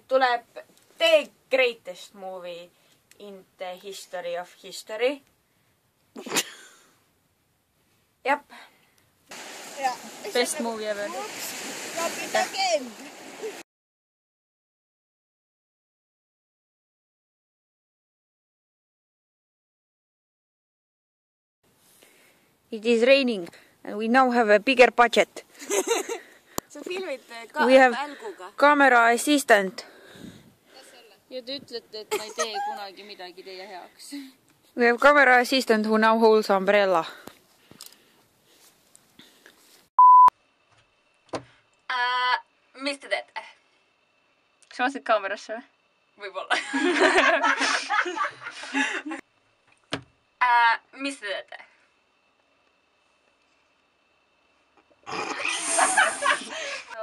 tuleb The Greatest Movie in the History of History. Jep. Best movie ever. It is raining and we now have a bigger budget. Sa filmid We have välguga. camera assistant. Ja te ütlete, et ma ei tee kunagi midagi teie heaks. We have camera assistant who now holds umbrella. Mis te teete? Kas vaatad kaamerasse või? Võib-olla. Mis te teete?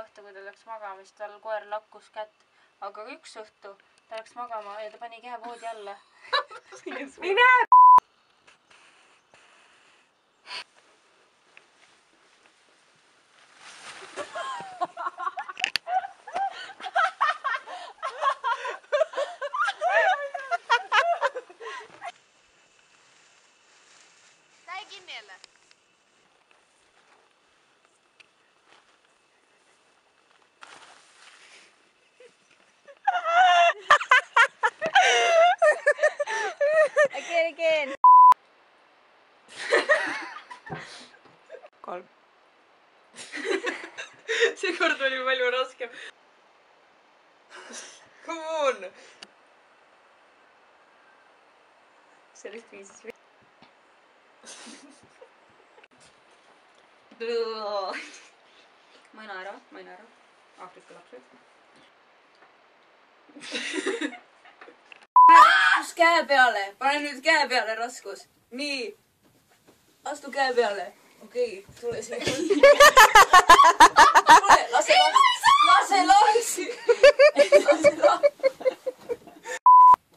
õhtu, kui ta läks magama, siis tal koer lakkus kätt. Aga üks õhtu ta läks magama ja ta pani käe voodi alla. Mine! Lähe kinni jälle. Again. Kolm. See kord oli palju raskem. Come on! Sellest viisis või? Maina ära. Aafrika lapsed. Astu käe peale! Pane nüüd käe peale raskus. Nii. Astu käe peale. Okei, tule siia. Tule, lase lahti.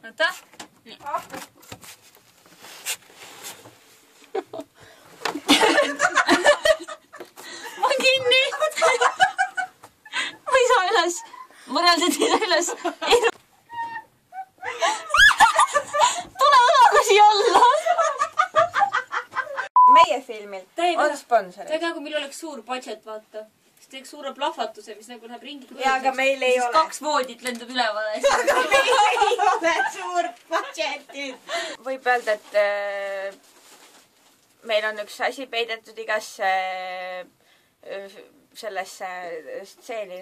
Oota. Nii. Ma kinni! Ma ei saa üles. Ma reaalselt ei saa üles. Tule õlaga siia alla! Meie filmilt on sponsorid. Väga kui meil oleks suur budget, vaata. Siis teeks suure plahvatuse, mis nagu läheb ringi. Ja, aga meil ei ole. 2 voodit lendab ülevale. Aga meil ei ole suurt budgetit. Võib öelda, et meil on üks asi peidetud igasse sellesse stseeni.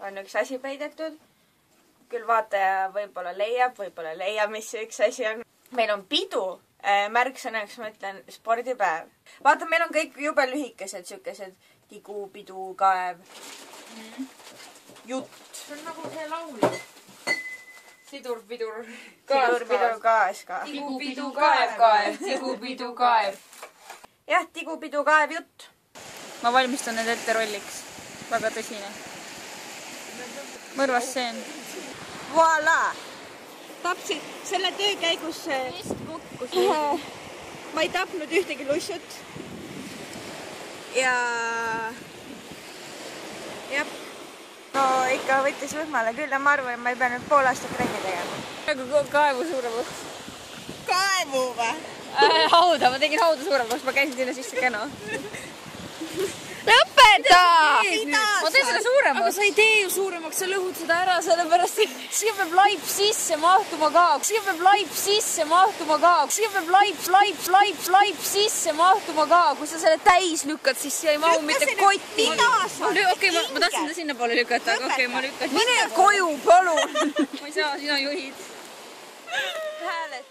On üks asi peidetud. Küll vaataja võib-olla leiab, mis see üks asi on. Meil on pidu. Märksõnaks ma ütlen spordipäev. Vaata, meil on kõik jube lühikesed sükesed tigu, pidu, kaev. Jutt. See on nagu see laul. Sidur, pidur, kaas ka. Tigu, pidu, kaev. Tigu, pidu, kaev. Jah, tigu, pidu, kaev, jutt. Ma valmistan need ette rolliks. Väga tõsine. Mõrvas seen. Voilà! Tapsin selle töö käigus ma ei tapnud ühtegi lussut. Ja no ikka võttis võhmale küll ja ma arvan, et ma ei pea nüüd pool aastat trenni tegema. Nagu kaevu suuremaks. Kaevu või? Hauda, ma tegin hauda suuremaks, ma käisin sinna sisse kena. Lõpeta! Ma teen selle suuremaks. Aga sa ei tee ju suuremaks, sa lõhud seda ära, sellepärast et siia peab laip sisse mahtuma ka. Siia peab laip sisse mahtuma ka. Siia peab laip sisse mahtuma ka. Kui sa selle täis lükkad, siis siia ei mahu mitte kotti. Okei, ma tahtsin seda sinna poole lükata, aga okei, ma lükkasin. Mine koju, palun! Ma ei saa, sina juhid. Hääled.